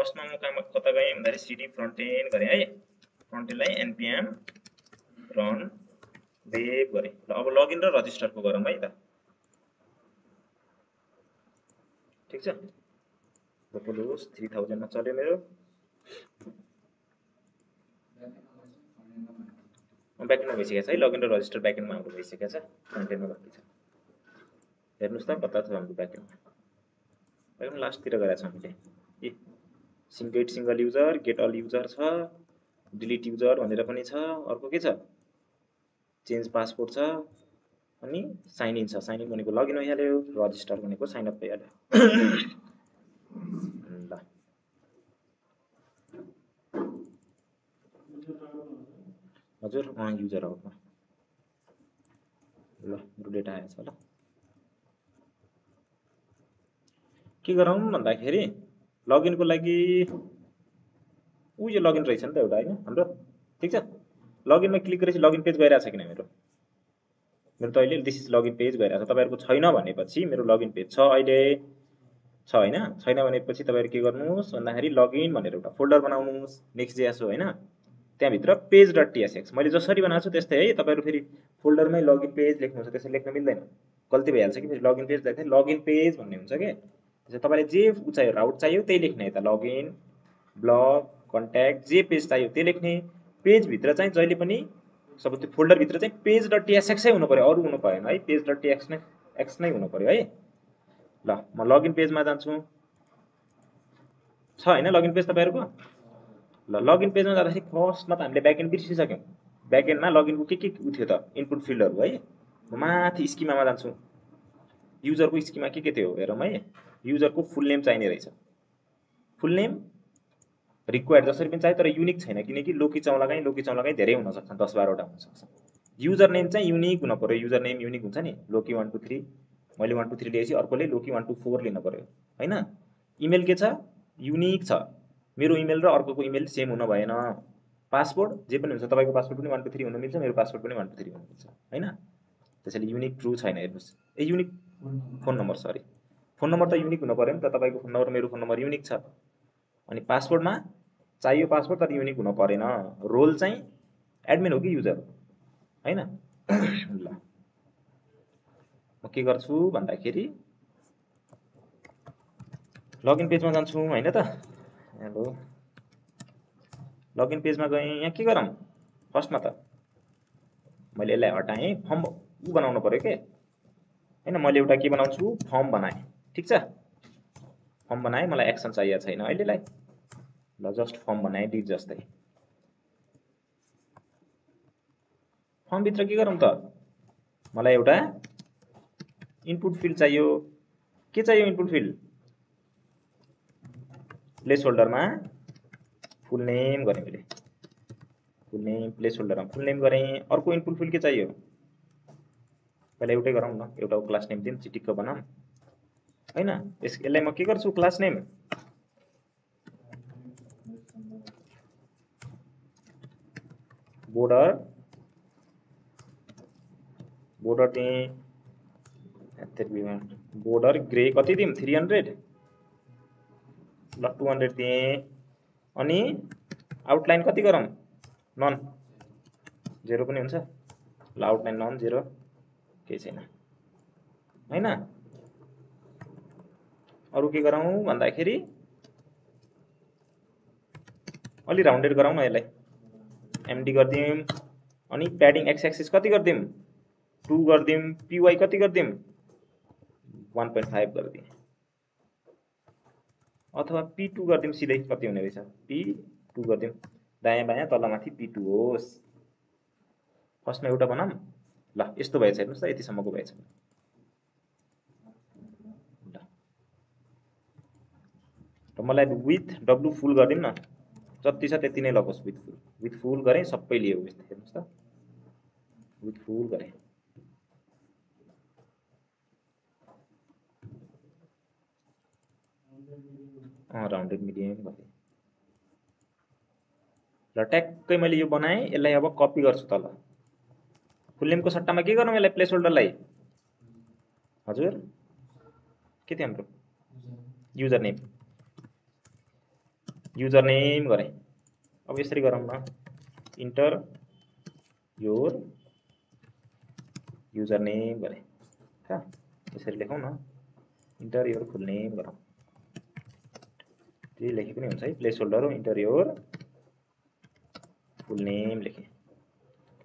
फर्स्टमा म काम कता गएँ भन्दाखेरि सिडी फ्रन्ट एन्ड गरेँ है। फ्रन्ट एन्डलाई npm रन वेब गरेँ। ल अब लगइन र रजिस्टरको गरौँ है त। ठिक छ, सपोज 3000 मा चल्यो मेरो। ब्याकएन्डमा भइसकेको छ है, लगइन र रजिस्टर ब्याकएन्डमा हाम्रो भइसकेको छ, फ्रन्ट एन्डमा बाँकी छ। हेर्नुस् त कता छ हाम्रो ब्याकएन्डमा। ब्याकएन्ड लास्टतिर गरेको छ हामीले। ए सिङ्गेट single user, get all user छ, डिलिट युजर भनेर पनि छ, अर्को के छ चेन्ज पासपोर्ट छ, अनि साइन इन छ। साइन इन भनेको लगइन भइहाल्यो, रजिस्टर भनेको साइन अप भइहाल्यो। ल हजुर युजर हो। ल मेरो डेटा आएछ। ल के गरौँ भन्दाखेरि लगइनको लागि यो लगइन रहेछ नि त एउटा हैन हाम्रो। ठिक छ, लगइनमा क्लिक गरेपछि लगइन पेज गइरहेछ किन मेरो त अहिले दिस इज लगइन पेज गइरहेछ। तपाईहरुको छैन भनेपछि मेरो लगइन पेज छ अहिले छ हैन। छैन भनेपछि तपाईहरु के गर्नुस् भन्दाखेरि लगइन भनेर एउटा फोल्डर बनाउनुस् next.js हो हैन। त्यहाँभित्र page.tsx मैले जसरी बनाएको छु त्यस्तै है। तपाईहरु फेरि फोल्डरमै लगइन पेज लेख्नुहुन्छ, त्यसरी लेख्न मिल्दैन, गल्ती भइहाल्छ कि। फेरि लगइन पेज लेख्दा लगइन पेज भन्ने हुन्छ के। त्यसै तपाईलाई जे चाहियो राउट चाहियो त्यही लेख्ने, यता लगइन ब्लग कन्ट्याक्ट जे पेज चाहियो त्यो लेख्ने। पेज भित्र चाहिँ जहिले पनि सब त्यो फोल्डर भित्र चाहिँ page.tsx नै हुनु पर्यो, अरु हुनु भएन है। page.tsx नै हुनु पर्यो है। ल म लगइन पेजमा जान्छु, छ हैन लगइन पेज तपाईहरुको। ल लगइन पेजमा जाँदाखेरि फर्स्टमा त हामीले ब्याकएन्ड बिर्सिसक्यौं। ब्याकएन्डमा लगइनको के उथ्यो त इनपुट फिल्डहरु है। म माथि स्किमामा जान्छु, युजरको स्किमा के थियो हेरौँ है। युजरको फुल नेम चाहिने रहेछ, फुल नेम रिक्वायर्ड जसरी पनि चाहियो, तर युनिक छैन किनकि लोकी चौलागाई धेरै हुन सक्छन्, 10-12 वटा हुन सक्छ। युजर नेम चाहिँ युनिक हुन पर्यो, युजर नेम युनिक हुन्छ नि। लोकी 123 मैले 123 लिएपछि अर्कोले लोकी 124 लिन पर्यो हैन। इमेल के छ युनिक छ, मेरो इमेल र अर्कोको इमेल सेम हुन भएन। पासवर्ड जे पनि हुन्छ, तपाईको पासवर्ड पनि 123 हुन मिल्छ, मेरो पासवर्ड पनि 123 हुन मिल्छ हैन। त्यसैले युनिक ट्रु छैन हेर्नुस्। ए unique phone number, sorry phone number त युनिक हुन पर्यो नि त। तपाईको फोन नम्बर मेरो फोन नम्बर युनिक छ। अनि पासवर्डमा चाहियो पासवर्ड तर युनिक हुन परेन। रोल चाहिँ एडमिन हो कि युजर हैन। ल म के गर्छु भन्दाखेरि लगइन पेजमा जान्छु हैन त। हेलो लगइन पेजमा गएँ, यहाँ के गरौँ फर्स्टमा त मैले यसलाई हटाएँ, फर्म बनाउनु पर्यो के हैन। मैले एउटा के बनाउँछु फर्म बनाएँ। ठिक छ, फर्म बनाएँ, मलाई एक्सन चाहिएको छैन अहिलेलाई। ल जस्ट फर्म बनाएँ डिट जस्तै। फर्म भित्र के गरौँ त, मलाई एउटा इनपुट फिल्ड चाहियो। के चाहियो इनपुट फिल्ड, प्लेस होल्डरमा फुल नेम गरेँ मैले, फुल नेम प्लेस होल्डरमा फुल नेम गरेँ। अर्को इनपुट फिल्ड के चाहियो, पहिला एउटै गरौँ न, एउटा क्लास नेम दिउँ चिटिक्क बनाऊँ हैन। यसलाई म के गर्छु क्लास नेम बोर्डर चाहिँ बोर्डर ग्रे कति दिउँ 300, ल 200 दिएँ। अनि आउटलाइन कति गरौँ नन, 0 पनि हुन्छ। ल आउटलाइन नन 0 केही छैन हैन। अरु के गरौँ भन्दाखेरि अलि राउन्डेड गरौँ न यसलाई, एमडी गर्दियौँ। अनि प्याडिङ एक्स एक्सिस कति गर्दियौँ 2 गर्दियौँ। पीवाई कति गर्दियौँ 1.5 गर्दियौँ, अथवा p2 गर्दियौँ सिधै। कति हुने रहेछ p2 गर्दियौँ, दायाँ बायाँ तलमाथि p2 होस्। फर्स्टमा एउटा बनाऊँ। ल यस्तो भएछ हेर्नुस् त, यतिसम्मको भएछ। र मलाई विथ w फुल गर्दियौँ न, जति छ त्यति नै लगोस्। विथ फुल गरेँ, सबै लियो विथ, हेर्नुस् त विथ फुल गरेँ। राउन्डेड मिडियम गरेँ। र ट्याक्कै मैले यो बनाएँ, यसलाई अब कपी गर्छु तल। फुल नेमको सट्टामा के गरौँ यसलाई प्लेस होल्डरलाई, हजुर के थियो हाम्रो युजर नेम। युजर नेम गरेँ। अब यसरी गरौँ न, इन्टर योर युजर नेम गरेँ। यसरी लेखौँ न, इन्टर योर फुल नेम गरौँ। त्यही लेखे पनि हुन्छ है, प्लेस होल्डर हो, इन्टर योर फुल नेम लेखेँ,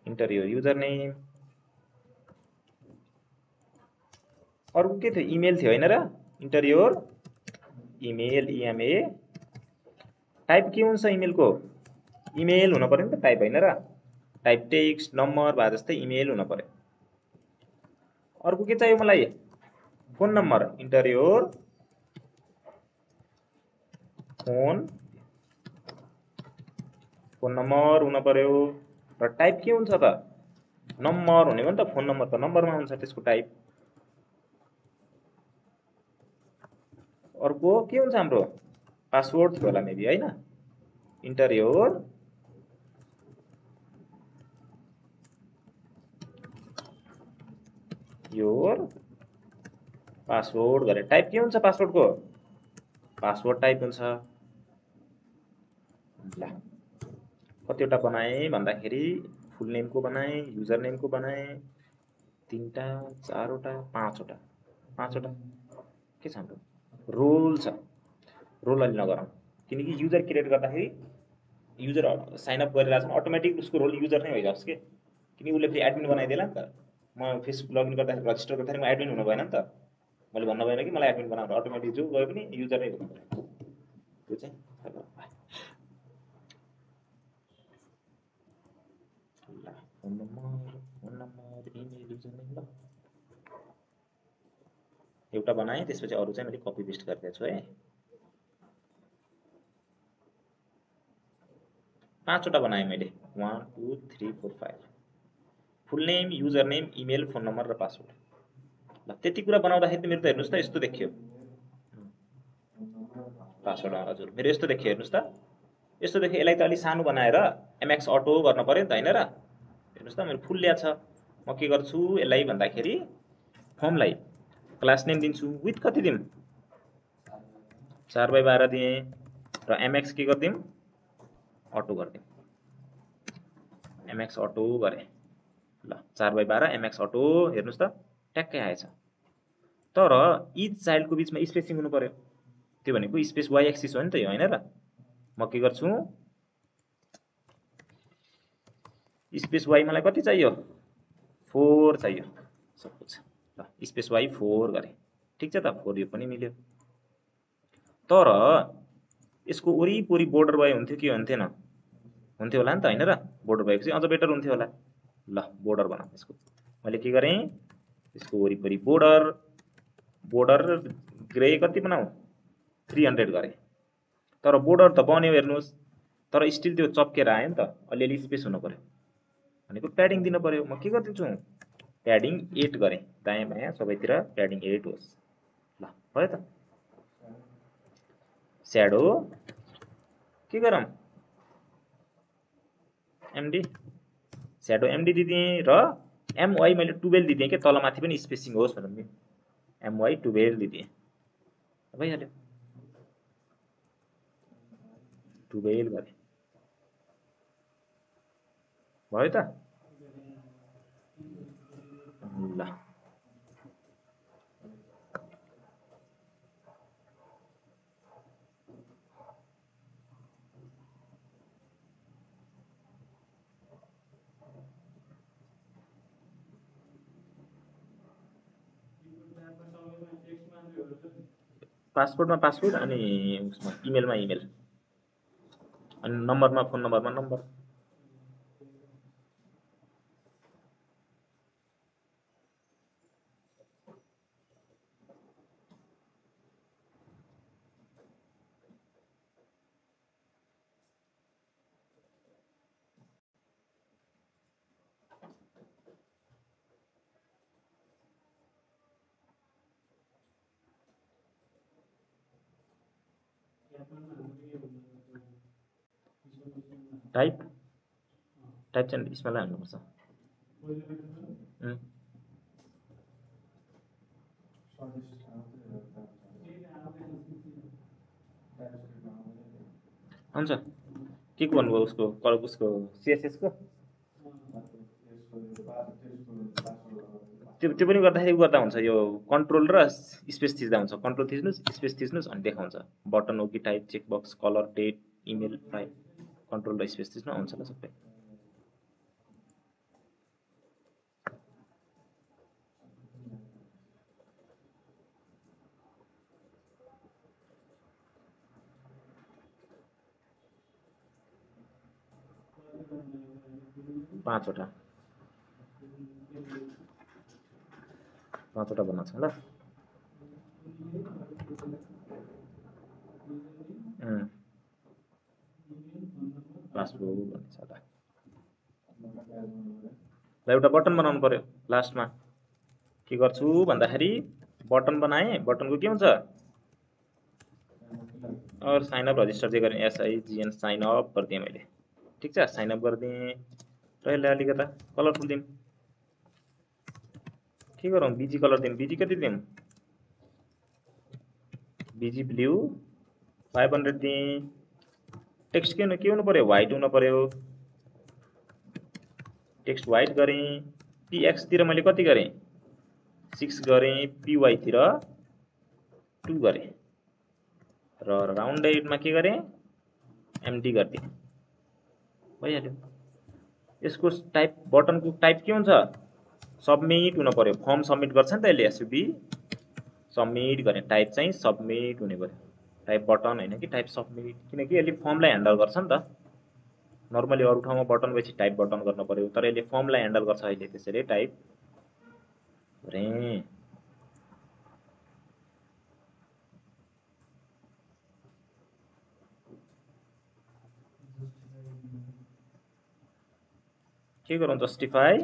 इन्टर योर युजर नेम। अर्को के थियो, इमेल थियो होइन र, enter your email, E M A. Type के हुन्छ इमेलको, इमेल हुन पर्यो नि त टाइप होइन र, टाइप टेक्स्ट नम्बर भए जस्तै इमेल हुन पर्यो। अर्को के चाहियो मलाई, phone number, enter your phone number हुन पर्यो। र टाइप के हुन्छ त, नम्बर हुने हो नि त, फोन नम्बर त नम्बरमा हुन्छ त्यसको टाइप। अर्को के हुन्छ हाम्रो, पासवर्ड थियो होला मेबी होइन, इन्टर योर पासवर्ड गरे। टाइप के हुन्छ पासवर्डको, पासवर्ड टाइप हुन्छ। ल कतिवटा बनाएँ भन्दाखेरि फुल नेमको बनाएँ, युजर नेमको बनाएँ, 3टा 4वटा 5वटा, 5वटा के छ हाम्रो, रोल छ। रोल अलि नगरौँ, किनकि युजर क्रिएट गर्दाखेरि युजर साइन अप गरिरहेको छ अटोमेटिक उसको रोल युजर नै भइजाओस् कि, किनकि उसले फेरि एडमिन बनाइदिएला नि त। म फेसबुक लगइन गर्दाखेरि रजिस्टर गर्दाखेरि म एडमिन हुनु भएन नि त, मैले भन्नु भएन कि मलाई एडमिन बनाउनु, अटोमेटिक जो गए पनि युजर नै हुनु पर्यो। त्यो चाहिँ ल, phone number email user name. ल एउटा बनाएँ, त्यसपछि अरू चाहिँ मैले कपी पेस्ट गरिदिएको छु है। 5वटा बनाएँ मैले, 1 2 3 4 5, full name, user name, email, phone number र पासवर्ड। ल त्यति कुरा बनाउँदाखेरि मेरो त हेर्नुहोस् त यस्तो देखियो, पासवर्ड हजुर मेरो यस्तो देखियो, हेर्नुहोस् त यस्तो देखियो। यसलाई त अलि सानो बनाएर एमएक्स अटो गर्न पर्यो नि त होइन र। हेर्नुहोस् त मेरो फुल ल्या छ। म के गर्छु यसलाई भन्दाखेरि फर्मलाई क्लास नेम दिन्छु, विथ कति दिउँ, 4/12 दिएँ, र एमएक्स के गरिदिउँ, अटो गरिदिउँ, एमएक्स अटो गरेँ। ल 4/12 एमएक्स अटो, हेर्नुहोस् त ट्याक्कै आएछ। तर इच चाइल्डको बिचमा स्पेसिङ हुनु पर्यो, त्यो भनेको स्पेस वाइ एक्सिस हो नि त यो होइन र। म के गर्छु, स्पेस वाइ मलाई कति चाहियो, 4 चाहियो सपोज। ल स्पेस वाइ 4 गरेँ, ठिक छ त, 4 यो पनि मिल्यो। तर यसको वरिपरि बोर्डर वाइ हुन्थ्यो कि हुन्थेन, हुन्थ्यो होला नि त होइन र, बोर्डर वाइ चाहिँ अझ बेटर हुन्थ्यो होला। ल बोर्डर बनाऊँ यसको, मैले के गरेँ, यसको वरिपरि बोर्डर, बोर्डर ग्रे कति बनाऊ, 300 गरेँ। तर बोर्डर त बन्यो हेर्नुहोस्, तर स्टिल त्यो चप्केर आयो नि त, अलिअलि स्पेस हुनु पर्यो, भनेको प्याडिङ दिनु पर्यो। म के गरिदिन्छु, प्याडिङ 8 गरेँ, दायाँ बायाँ सबैतिर प्याडिङ 8 होस्। ल भयो त। स्याडो के गरौँ, एमडी, स्याडो एमडी दिदिएँ, र एमवाई मैले 12 दिदिएँ कि तल माथि पनि स्पेसिङ होस् भनेर, एमवाई 12 दिदिएँ, भइहाल्यो, 12 गरेँ, भयो त। ल पासवर्डमा पासवर्ड, अनि उसमा इमेलमा इमेल, अनि नम्बरमा फोन नम्बरमा नम्बर। टाइप टाइप चाहिँ यसमा हाल्नुपर्छ। हुन्छ के को भन्नुभयो उसको उसको CSS को त्यो पनि गर्दाखेरि गर्दा हुन्छ यो कन्ट्रोल र स्पेस थिच्दा हुन्छ कन्ट्रोल थिच्नुस् स्पेस थिच्नुस् अनि देखाउँछ बटन हो कि type check box colour date email file control र स्पेस थिच्नु आउँछ ल सबै 5 वटा बनाएको छ ल पासबुक भन्ने छ ल एउटा बटन बनाउनु पर्यो लास्टमा के गर्छु भन्दाखेरि बटन बनाएँ बटनको के हुन्छ और साइन अप रजिस्टर चाहिँ गरेँ SIGN साइन अप गरिदिएँ मैले ठिक छ साइन अप गरिदिएँ र यसलाई अलिकता कलरफुल दिउँ के गरौँ बिजी कलर दिउँ बिजी कति दिउँ बिजी ब्लू 500 दिएँ टेक्स्ट के हुनु पर्यो व्हाइट हुनु पर्यो टेक्स्ट व्हाइट गरेँ PX तिर मैले कति गरेँ 6 गरेँ PY तिर 2 गरेँ र राउन्डेडमा के गरेँ MD गरिदिएँ भइहाल्यो यसको टाइप बटनको टाइप के हुन्छ सबमिट हुनु पर्यो फर्म सबमिट गर्छ नि त यसले SUB सबमिट गर्ने टाइप चाहिँ सबमिट हुने पर्यो टाइप बटन हैन कि टाइप सबमिट किनकि यसले फर्मलाई ह्यान्डल गर्छ नि त नर्मली अरु ठाउँमा बटन भएपछि टाइप बटन गर्न पर्यो तर यसले फर्मलाई ह्यान्डल गर्छ अहिले त्यसैले टाइप गरे के गरौँ जस्टिफाई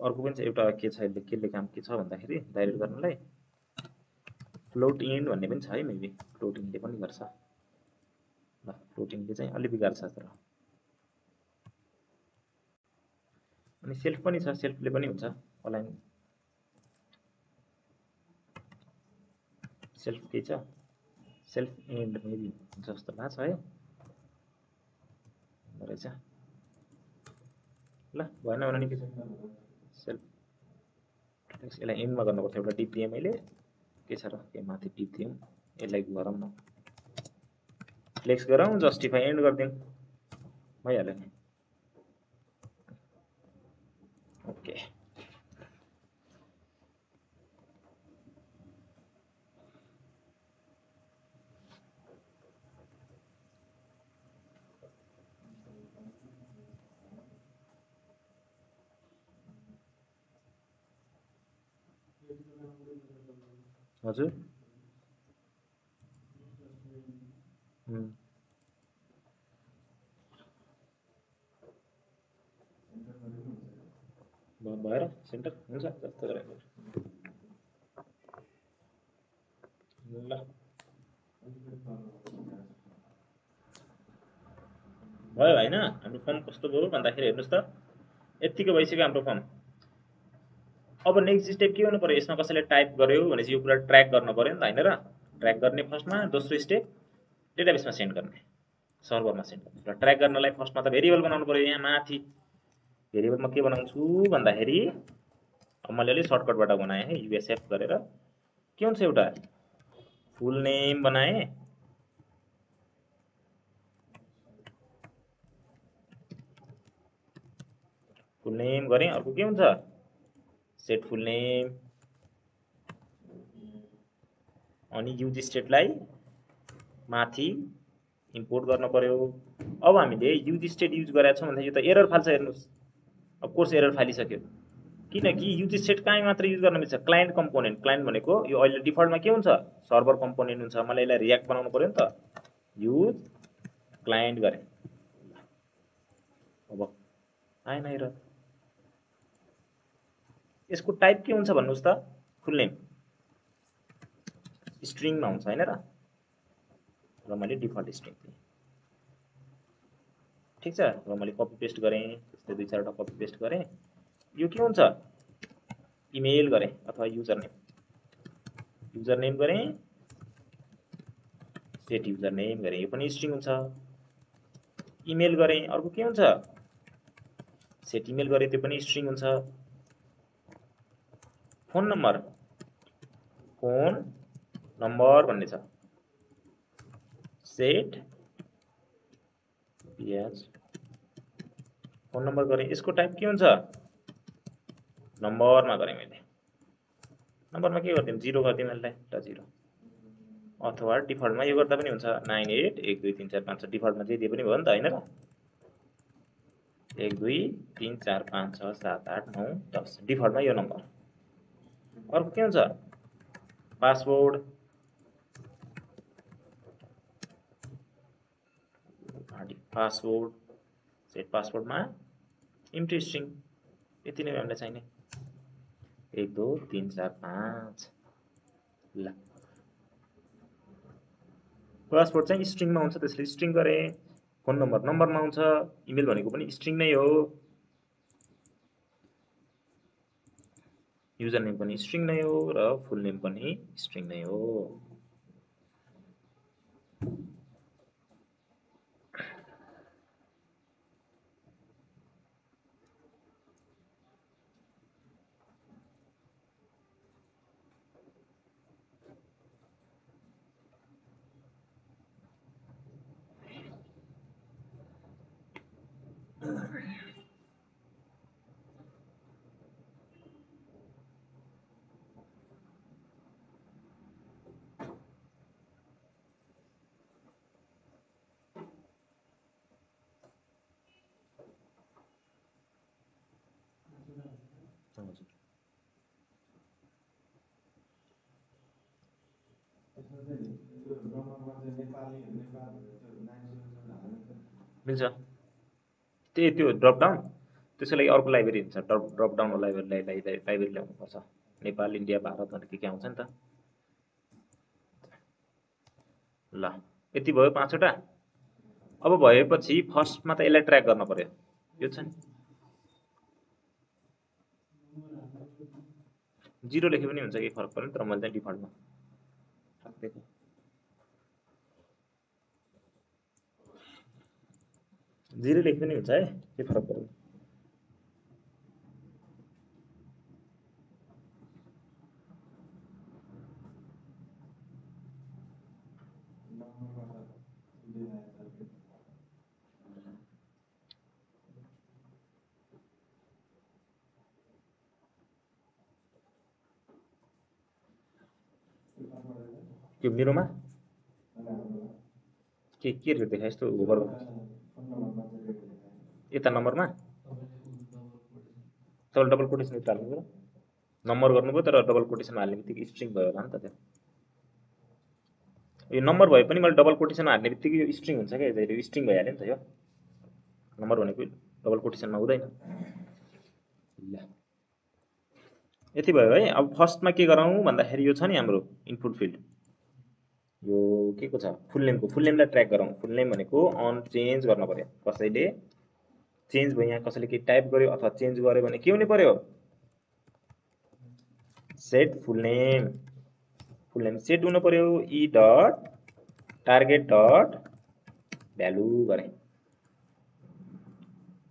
अर्को पनि एउटा के छ यसले केले काम के छ भन्दाखेरि डाइरेक्ट गर्नलाई फ्लोट इन भन्ने पनि छ है मेबी फ्लोट इनले पनि गर्छ ल फ्लोट इनले चाहिँ अलि बिगार्छ तर अनि सेल्फ पनि छ सेल्फले पनि हुन्छ अलाइन सेल्फ के छ सेल्फ एन्ड मेबी जस्तो लाग्छ है रहेछ ल भएन भने के छ सेल्फ यसलाई एन्डमा गर्नुपर्छ एउटा टिप दिएँ मैले के छ र के माथि टिप दिउँ यसलाई गरौँ न फ्लेक्स गरौँ जस्टिफाई एन्ड गरिदिउँ भइहाल्यो नि ओके हजुर भएर सेन्टर हुन्छ जस्तो गरे ल भयो हैन हाम्रो फर्म कस्तो भयो भन्दाखेरि हेर्नुस् त यतिको भइसक्यो हाम्रो फर्म अब नेक्स्ट स्टेप के हुनु पर्यो यसमा कसैले टाइप गर्यो भनेपछि यो कुरा ट्र्याक गर्न पर्यो नि त हैन र ट्र्याक गर्ने फर्स्टमा दोस्रो स्टेप डेटाबेसमा सेन्ड गर्ने सर्भरमा सेन्ड गर्ने र ट्र्याक गर्नलाई फर्स्टमा त भेरिएबल बनाउनु पर्यो यहाँ माथि भेरिएबलमा के बनाउँछु भन्दाखेरि मैले अलि सर्टकटबाट बनाएँ है USF गरेर के हुन्छ एउटा फुल नेम बनाएँ फुल नेम गरेँ अर्को के हुन्छ सेट फुल नेम अनि युज स्टेटलाई माथि इम्पोर्ट गर्न पर्यो अब हामीले युज स्टेट युज गरेका छौँ भन्दा यो त एरर फाल्छ हेर्नुस् अब कोर्स एरर फालिसक्यो किनकि युज स्टेट कहाँ मात्र युज गर्न मिल्छ क्लाइन्ट कम्पोनेन्ट क्लाइन्ट भनेको यो अहिले डिफल्टमा के हुन्छ सर्भर कम्पोनेन्ट हुन्छ मलाई यसलाई रियाक्ट बनाउनु पर्यो नि त युज क्लाइन्ट गरे अब आएन एरर यसको टाइप के हुन्छ भन्नुस् त फुल नेम स्ट्रिङमा हुन्छ हैन र मैले डिफल्ट स्ट्रिङ दिएँ ठीक छ र मैले कपी पेस्ट गरेँ त्यस्तै दुई चारवटा कपी पेस्ट गरेँ यो के हुन्छ इमेल गरेँ अथवा युजर नेम गरेँ सेट युजर नेम गरेँ, यो पनि स्ट्रिङ हुन्छ। इमेल गरेँ, अर्को के हुन्छ, सेट इमेल गरेँ, त्यो पनि स्ट्रिङ हुन्छ। फोन नम्बर भन्ने छ, सेट पिएच फोन नम्बर गरेँ, यसको टाइप के हुन्छ, नम्बरमा गरेँ मैले, नम्बरमा के गरिदिउँ 0 गरिदिउँ यसलाई, ल 0, अथवा डिफल्टमा यो गर्दा पनि हुन्छ 98 1 2 3 4 5 6, डिफल्टमा चाहिँ दिए पनि भयो नि त हैन र, 1 2 3 4 5 6 7 8 9 10, डिफल्टमा यो नम्बर। अर्को के हुन्छ, पासवर्ड, सेट पासवर्डमा इम्प्टी स्ट्रिङ, यति नै हामीलाई चाहिने, 1 2 3 4 5। ल पासवर्ड चाहिँ स्ट्रिङमा हुन्छ, त्यसले स्ट्रिङ गरे। फोन नम्बर नम्बरमा आउँछ, इमेल भनेको पनि स्ट्रिङ नै हो, युजर नेम पनि स्ट्रिङ नै हो र फुल नेम पनि स्ट्रिङ नै हो। मिल्छ त्यो ड्रप डाउन, त्यसको लागि अर्को लाइब्रेरी हुन्छ, ड्रप डाउन लाइब्रेरी ल्याउनुपर्छ, नेपाल इन्डिया भारत भनेर के आउँछ नि त। ल यति भयो 5 वटा। अब भएपछि फर्स्टमा त यसलाई ट्र्याक गर्न पर्यो, यो छ नि 0 लेखे पनि हुन्छ, केही फरक पर्दैन, तर मैले चाहिँ डिफल्टमा राखेको। जिरो लेखे पनि हुन्छ है, केही फरक पर्दैन। यो मेरोमा के रेट देखाए यस्तो ओभर यता नम्बरमा तपाईँले डबल कोटेसन यता हाल्नुभयो, नम्बर गर्नुभयो तर डबल कोटेसन हाल्ने बित्तिकै स्ट्रिङ भयो होला नि त। त्यो यो नम्बर भए पनि मैले डबल कोटेसन हाल्ने बित्तिकै यो स्ट्रिङ हुन्छ क्या, यो स्ट्रिङ भइहाल्यो नि त। यो नम्बर भनेको डबल कोटेसनमा हुँदैन। ल यति भयो है। अब फर्स्टमा के गरौँ भन्दाखेरि यो छ नि हाम्रो इनपुट फिल्ड, यो के को छ, फुल नेमको, फुल नेमलाई ट्र्याक गरौँ। फुल नेम भनेको अन चेन्ज गर्न पर्यो, कसैले चेन्ज भयो, यहाँ कसैले के टाइप गर्यो अथवा चेन्ज गर्यो भने के हुनु पर्यो, सेट फुल नेम सेट हुनु पर्यो, ई डट टार्गेट डट भ्यालु गरे,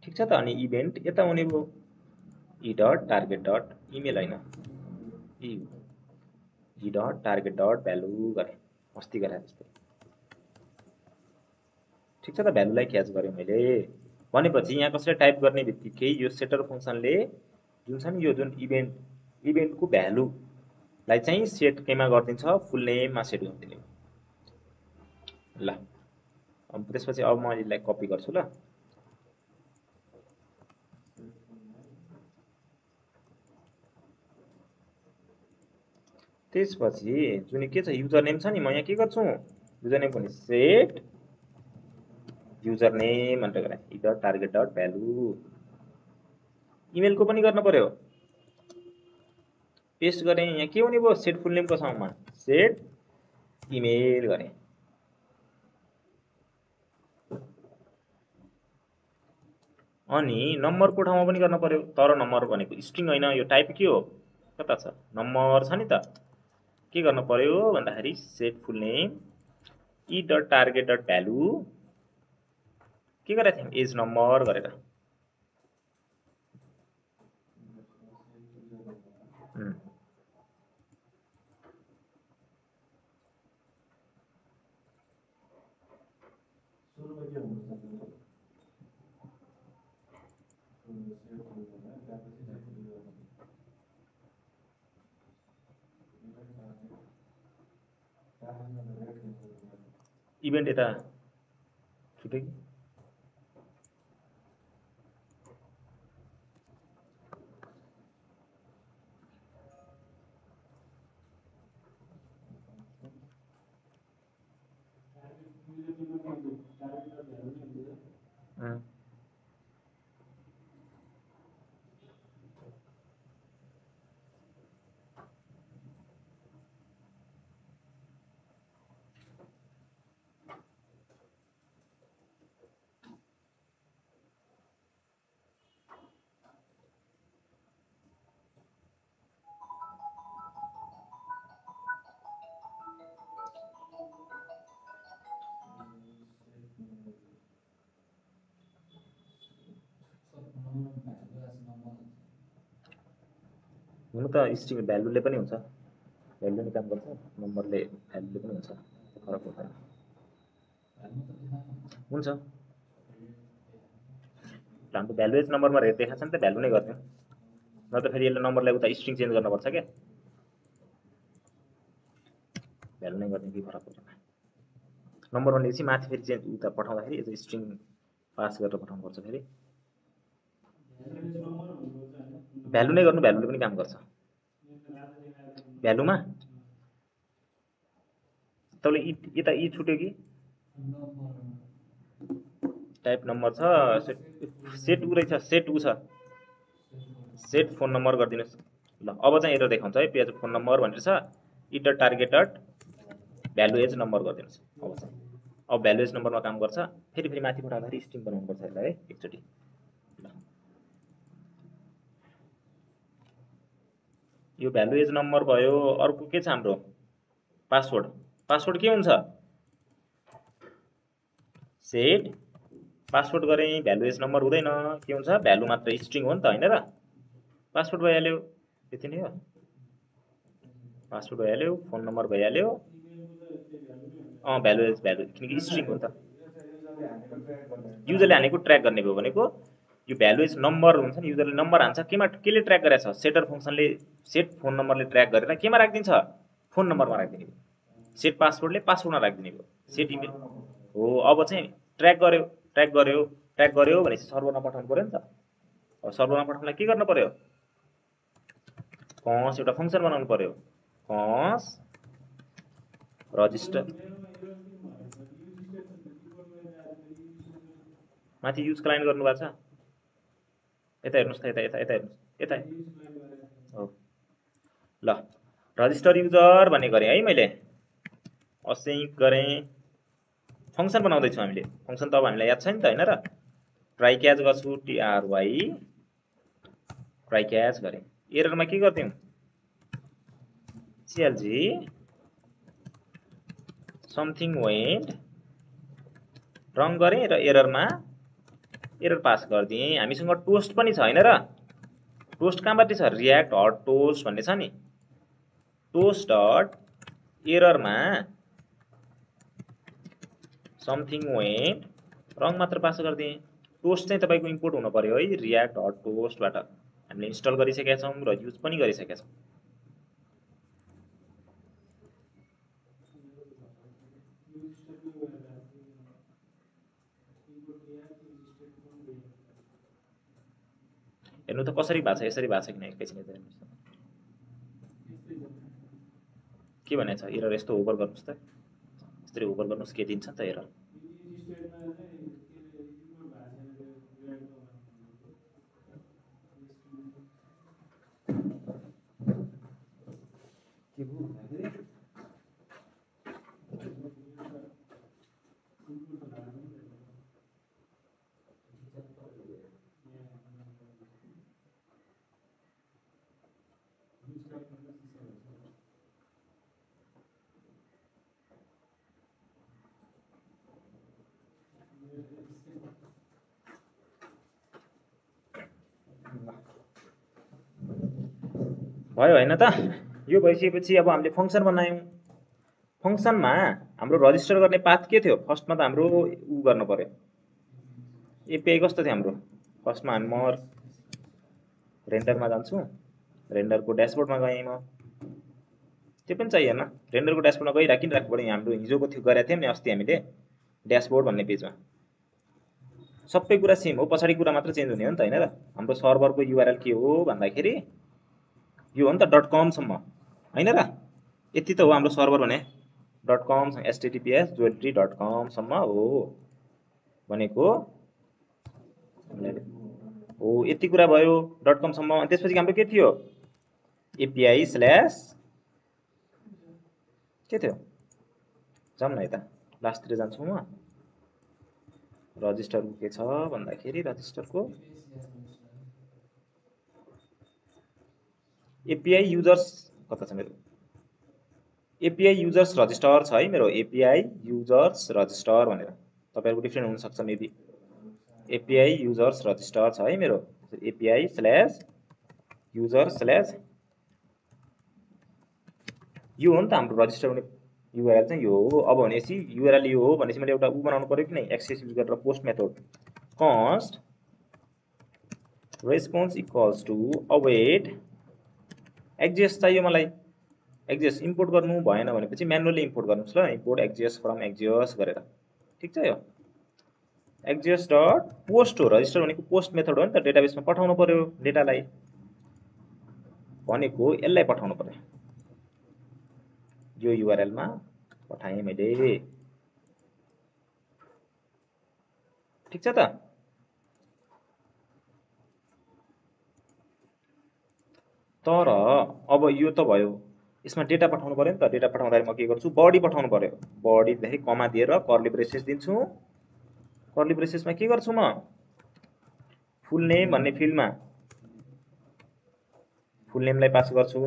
ठिक छ त। अनि इभेन्ट यता हुने भयो, ई डट टार्गेट डट इमेल होइन, ई डट टार्गेट डट भ्यालु गरे, अस्ति गरे जस्तै, ठिक छ त। भ्यालुलाई क्याच गरेँ मैले भनेपछि यहाँ कसैले टाइप गर्ने बित्तिकै यो सेटर फङ्सनले जुन छ नि, यो जुन इभेन्टको भ्यालुलाई चाहिँ सेट केमा गरिदिन्छ, फुल नेममा सेट गरिदिने। ल अब त्यसपछि अब म यसलाई कपी गर्छु। ल त्यसपछि जुन के छ युजर नेम छ नि, म यहाँ के गर्छु, युजर नेम पनि सेट युजर नेम भनेर गरे, ई डट टार्गेट डट भ्यालु। इमेलको पनि गर्न पर्यो, पेस्ट गरेँ, यहाँ के हुने भयो, सेट फुल नेमको ठाउँमा सेट इमेल गरेँ। अनि नम्बरको ठाउँमा पनि गर्न पर्यो, तर नम्बर भनेको स्ट्रिङ होइन, यो टाइप के हो, कता छ, नम्बर छ नि त। के गर्न पर्यो भन्दाखेरि सेट फुल नेम ई डट टार्गेट डट भ्यालु के गरेका थियौँ एज नम्बर गरेर इभेन्ट यता छुट्यो कि हुनु त स्ट्रिङ भ्यालुले पनि हुन्छ भ्यालुले काम गर्छ नम्बरले भ्यालुले पनि हुन्छ फरक पर्दैन हुन्छ हाम्रो भ्यालु एज नम्बरमा रेट देखाएको छ नि त भ्यालु नै गर्थ्यौँ न त फेरि यसले नम्बरलाई उता स्ट्रिङ चेन्ज गर्नुपर्छ क्या भ्यालु नै गर्ने केही फरक पर्दैन नम्बर भनेपछि माथि फेरि चेन्ज उता पठाउँदाखेरि एज स्ट्रिङ पास गरेर पठाउनुपर्छ फेरि भ्यालु नै गर्नु भ्यालुले पनि काम गर्छ भ्यालुमा तपाईँले यता ई छुट्यो कि टाइप नम्बर छ सेट ऊ रहेछ सेट ऊ छ सेट फोन नम्बर गरिदिनुहोस् ल अब चाहिँ एरर देखाउँछ है पेज फोन नम्बर भनेर छ e dot target dot value as number गरिदिनुहोस् अब चाहिँ अब भ्यालु एज नम्बरमा काम गर्छ फेरि फेरि माथि पठाउँदाखेरि स्ट्रिङ बनाउनुपर्छ यसलाई है एकचोटि ल यो भ्यालु एज नम्बर भयो अर्को के छ हाम्रो पासवर्ड पासवर्ड के हुन्छ सेट पासवर्ड गरेँ भ्यालु एज नम्बर हुँदैन के हुन्छ भ्यालु मात्र स्ट्रिङ हो नि त होइन र पासवर्ड भइहाल्यो त्यति नै हो पासवर्ड भइहाल्यो फोन नम्बर भइहाल्यो भ्यालु एज भ्यालु किनकि स्ट्रिङ हो नि त युजरले हानेको ट्र्याक गर्ने भयो भनेको यो भ्यालु एज नम्बर हुन्छ नि युजरले नम्बर हान्छ केले ट्र्याक गरेछ सेटर फङ्सनले सेट फोन नम्बरले ट्र्याक गरेर केमा राखिदिन्छ फोन नम्बरमा राखिदिने भयो सेट पासवर्डले पासवर्डमा राखिदिने भयो सेट इमेल हो अब चाहिँ ट्र्याक गर्यो भनेपछि सर्भरमा पठाउनु पर्यो नि त अब सर्भरमा पठाउनलाई के गर्नु पर्यो कस एउटा फङ्सन बनाउनु पर्यो कस रजिस्टर माथि युज क्लाइन्ट गर्नुभएको छ यता हेर्नुहोस् त यता यता यता हेर्नुहोस् यता हो ल रजिस्टर युजर भन्ने गरेँ है मैले असिङ्क गरेँ फङ्सन बनाउँदैछौँ हामीले फङ्सन त अब हामीलाई याद छ नि त होइन र ट्राई क्याच गर्छु TRY ट्राई क्याच गरेँ एररमा के गर्थ्यौँ CLG समथिङ वेन्ट रङ गरेँ र एररमा एरर पास गरिदिएँ हामीसँग टोस्ट पनि छ होइन र टोस्ट कहाँबाट छ रियाक्ट हट टोस्ट भन्ने छ नि टोस्ट डट एररमा समथिङ वेन्ट रङ मात्र पास गरिदिएँ टोस्ट चाहिँ तपाईँको इम्पोर्ट हुनु पर्यो है रियाक्ट हट टोस्टबाट हामीले इन्स्टल गरिसकेका छौँ र युज पनि गरिसकेका छौँ हेर्नु त कसरी भएको छ यसरी भएको छ किन एकैछिन यता हेर्नुहोस् त के भनेको छ एरर यस्तो ओभर गर्नुहोस् त यसरी ओभर गर्नुहोस् के दिन्छ त एरर के भयो भयो होइन त? यो भइसकेपछि अब हामीले फङ्सन बनायौँ। फङ्सनमा हाम्रो रजिस्टर गर्ने पाथ के थियो? फर्स्टमा त हाम्रो उ गर्नु पर्यो। एपिआई कस्तो थियो हाम्रो? फर्स्टमा म रेन्डरमा जान्छु, रेन्डरको ड्यासबोर्डमा गएँ म। त्यो पनि चाहिएन, रेन्डरको ड्यासबोर्डमा गइराखि राख्नु पऱ्यो। हाम्रो हिजोको थियो गरेको थियौँ नि अस्ति हामीले ड्यासबोर्ड भन्ने पेजमा। सबै कुरा सेम हो, पछाडि कुरा मात्र चेन्ज हुने हो नि त, होइन र? हाम्रो सर्भरको युआरएल के हो भन्दाखेरि यो हो नि त .com सम्म, होइन र? यति त हो हाम्रो सर्भर भने .com https://jointry.com सम्म हो भनेको हो। यति कुरा भयो .com सम्म। अनि त्यसपछि हाम्रो के थियो? एपिआई स्ल्यास के थियो? जाउँ न यता लास्टतिर जान्छु म। रजिस्टरको के छ भन्दाखेरि रजिस्टरको एपिआई युजर्स कता छ मेरो? एपिआई युजर्स रजिस्टर छ है मेरो, एपिआई युजर्स रजिस्टर भनेर। तपाईँहरूको डिफ्रेन्ट हुनसक्छ मेबी। एपिआई युजर्स रजिस्टर छ है मेरो, एपिआई स्ल्यास युजर स्ल्यास यो हो नि त हाम्रो रजिस्टर हुने युआरएल चाहिँ यो हो। अब भनेपछि युआरएल यो हो भनेपछि मैले एउटा उ बनाउनु पर्यो कि नै, एक्सेस युज गरेर post method const response equals to await axios चाहियो मलाई। एक्जेस इम्पोर्ट गर्नु भएन भनेपछि म्यानुअली इम्पोर्ट गर्नुहोस् ल, इम्पोर्ट एक्जेस फ्रम एक्जेस गरेर। ठिक छ यो एक्जेस डट पोस्ट हो, रजिस्टर भनेको पोस्ट मेथड हो नि त, डेटाबेसमा पठाउनु पर्यो डेटालाई भनेको यसलाई पठाउनु पर्यो। यो युआरएलमा पठाएँ मैले। ठिक छ त? तर अब यो त भयो, यसमा डेटा पठाउनु पर्यो नि त। डेटा पठाउँदाखेरि म के गर्छु? बडी पठाउनु पर्यो। बडीदेखि कमा दिएर कर्ली ब्रेसेस दिन्छु। कर्ली ब्रेसेसमा के गर्छु म? फुल नेम भन्ने फिल्डमा फुल नेमलाई पास गर्छु।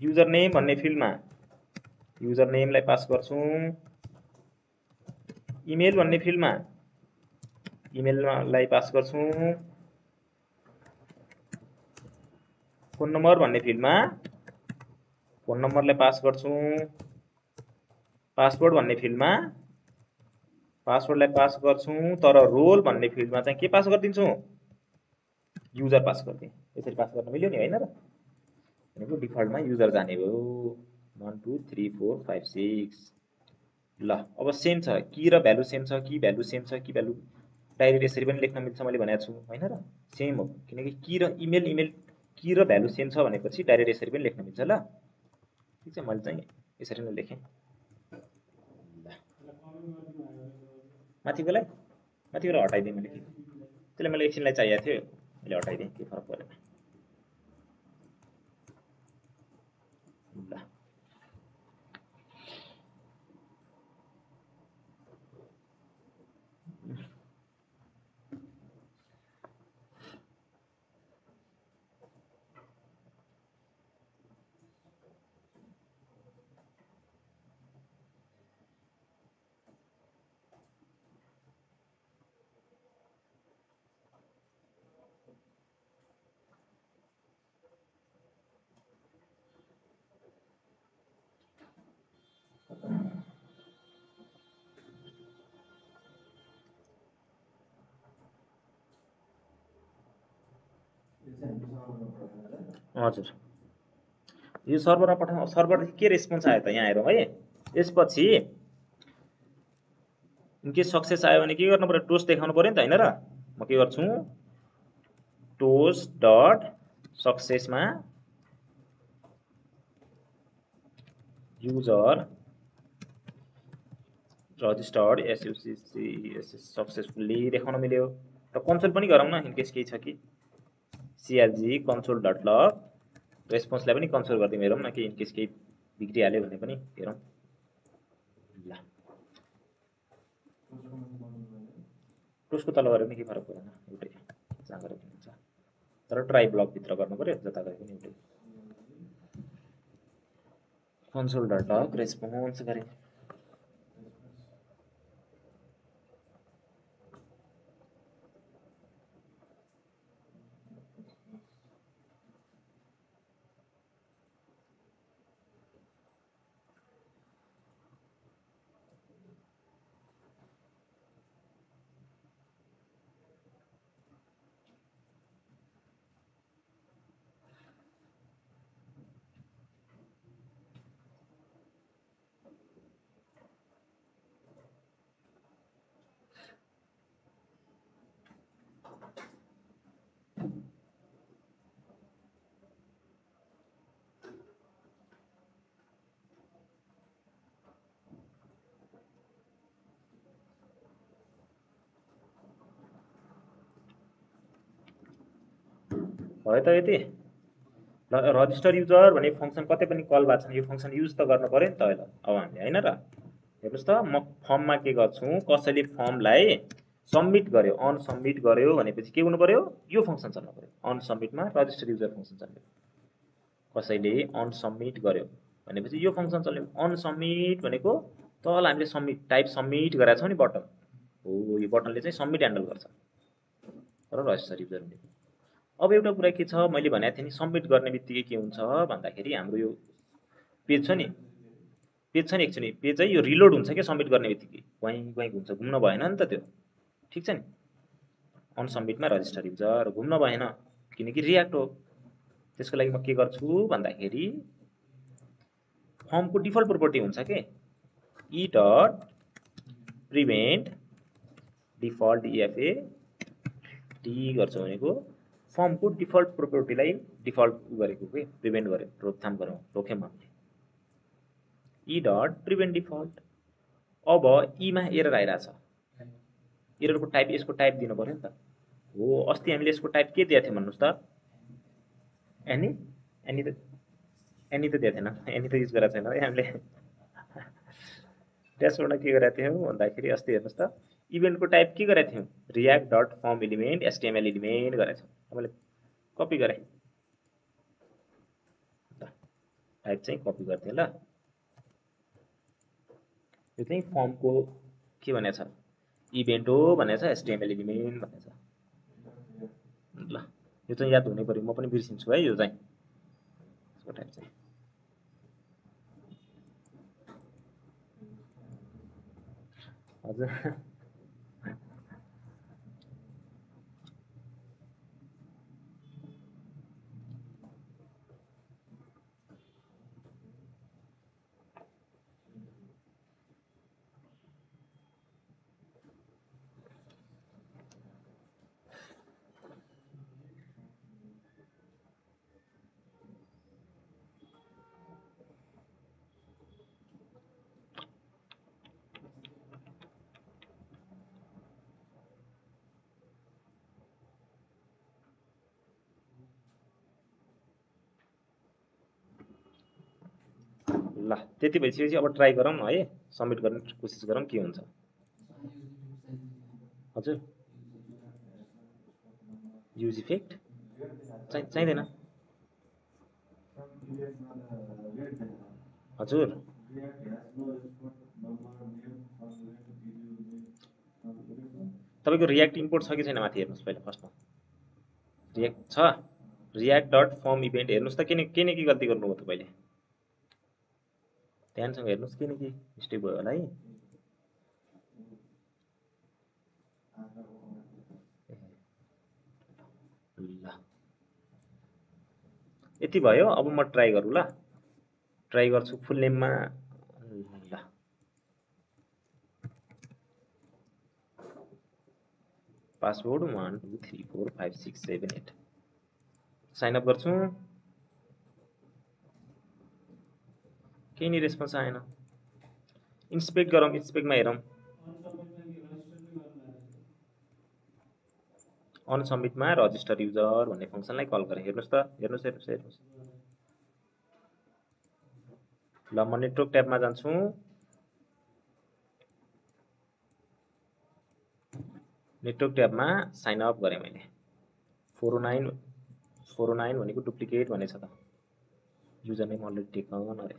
युजर नेम भन्ने फिल्डमा युजर नेमलाई पास गर्छु। इमेल भन्ने फिल्डमा इमेललाई पास गर्छु। फोन नम्बर भन्ने फिल्डमा फोन नम्बरलाई पास गर्छु। पासवर्ड भन्ने फिल्डमा पासवर्डलाई पास गर्छु। तर रोल भन्ने फिल्डमा चाहिँ के पास गरिदिन्छु? युजर पास गरिदिएँ। यसरी पास गर्न मिल्यो नि, होइन र? भनेको डिफल्टमा युजर जाने भयो। 1 2 3 4 5 6 ल। अब सेम छ कि र भ्यालु सेम छ कि भ्यालु सेम छ कि भ्यालु डाइरेक्ट यसरी पनि लेख्न मिल्छ मैले भनेको छु, होइन र? सेम हो, किनकि कि र इमेल कि र भ्यालु सेम छ भनेपछि डाइरेक्ट यसरी पनि लेख्न मिल्छ। ल ठिक छ, मैले चाहिँ यसरी नै लेखेँ। माथिकोलाई हटाइदिएँ मैले, त्यसले मैले एकछिनलाई चाहिएको थियो, मैले हटाइदिएँ, के फरक परेन। ल हजुर, यो सर्भरमा पठाउँ। सर्भरदेखि के रेस्पोन्स आयो त यहाँ हेरौँ है। यसपछि इनकेस सक्सेस आयो भने के गर्नु पर्यो? टोस्ट देखाउनु पर्यो नि त, होइन र? म के गर्छु? टोस्ट डट सक्सेसमा युजर रजिस्टर्ड सक्सेसफुल्ली देखाउन मिल्यो। र कन्सोल पनि गरौँ न, इनकेस केही छ कि। सिएलजी कन्सोल डट लग रेस्पोन्सलाई पनि कन्सोल गरिदिउँ, हेरौँ न कि इनकेस केही बिग्रिहाल्यो भने पनि हेरौँ। ल टोस्टको तल गऱ्यो भने के फरक परेन, एउटै जहाँ गरे पनि हुन्छ। तर ट्राई ब्लकभित्र गर्नु पऱ्यो, जता गए पनि एउटै। कन्सोल डट लग रेस्पोन्स गरेँ। भयो त यति। ल रजिस्टर युजर भन्ने फङ्सन कतै पनि कल भएको छैन, यो फङ्सन युज त गर्नु पऱ्यो नि त अहिले अब हामीले, होइन र? हेर्नुहोस् त, म फर्ममा के गर्छु, कसैले फर्मलाई सबमिट गर्यो, अन सबमिट गर्यो भनेपछि के हुनु पऱ्यो, यो फङ्सन चल्नु पऱ्यो। अन सबमिटमा रजिस्टर युजर फङ्सन चल्यो। कसैले अन सबमिट गर्यो भनेपछि यो फङ्सन चल्यो। अन सबमिट भनेको तल हामीले सबमिट टाइप सबमिट गरेका छौँ नि बटन हो, यो बटनले चाहिँ सबमिट ह्यान्डल गर्छ र रजिस्टर युजर हुने। अब एउटा कुरा के छ, मैले भनेको थिएँ नि, सबमिट गर्ने बित्तिकै के हुन्छ भन्दाखेरि हाम्रो यो पेज छ नि, एकचोटि पेज चाहिँ यो रिलोड हुन्छ क्या सबमिट गर्ने बित्तिकै, वाइङ वाइङ हुन्छ, घुम्न भएन नि त त्यो, ठिक छ नि। अन सबमिटमा रजिस्टर युजर घुम्न भएन किनकि रियाक्ट हो। त्यसको लागि म के गर्छु भन्दाखेरि फर्मको डिफल्ट प्रोपर्टी हुन्छ के, ई डट प्रिभेन्ट डिफल्ट इएफए डी गर्छौँ भनेको फर्मको डिफल्ट प्रोपर्टीलाई डिफल्ट गरेको के, प्रिभेन्ट गर्यो, रोकथाम गरौँ, रोक्यौँ हामीले। ई डट प्रिभेन्ट डिफल्ट। अब ईमा एरर आइरहेछ, एररको टाइप, यसको टाइप दिनु पऱ्यो नि त। हो, अस्ति हामीले यसको टाइप के दिएको थियौँ भन्नुहोस् त, एनी एनी त दिएको थिएन, एनी त युज गरेको छैन है हामीले। ड्यासबोर्डमा के गरेका थियौँ भन्दाखेरि अस्ति हेर्नुहोस् त, इभेन्टको टाइप के गरेका थियौँ, react dot form element HTML element गरेको छौँ। मैले कपी गरेँ, टाइप चाहिँ कपी गर्थेँ ल। यो चाहिँ फर्मको के भनेको छ, इभेन्ट हो भनेको छ, एचटिएमएल एलिमेन्ट भनेको छ। ल यो चाहिँ याद हुनै पऱ्यो, म पनि बिर्सिन्छु है यो चाहिँ, यसको टाइप चाहिँ। हजुर ल त्यति भइसकेपछि अब ट्राई गरौँ न है, सबमिट गर्ने कोसिस गरौँ के हुन्छ। हजुर युज इफेक्ट चाहिँदैन। हजुर तपाईँको रियाक्ट इम्पोर्ट छ कि छैन माथि हेर्नुहोस् पहिला, फर्स्टमा रियाक्ट छ, रियाक्ट डट फर्म इभेन्ट हेर्नुहोस् त, के न के गल्ती गर्नुभयो तपाईँले, ध्यानसँग हेर्नुहोस्, के न के मिस्टेक भयो होला है। ल यति भयो, अब म ट्राई गरौँ ल, ट्राई गर्छु फुल नेममा। ल पासवर्ड 1 2 3 4 5 6 7 8 साइन अप गर्छु, केही नि रेस्पोन्स आएन। इन्सपेक्ट गरौँ, इन्सपेक्टमा हेरौँ, अन सबमिटमा रजिस्टर युजर भन्ने फङ्सनलाई कल गरेँ, हेर्नुहोस् त, हेर्नुहोस्। ल म नेटवर्क ट्याबमा जान्छु, नेटवर्क ट्याबमा साइन अप गरेँ मैले, 409 भनेको डुप्लिकेट भनेछ त, युजर नेम अलरेडी टेकन अरे।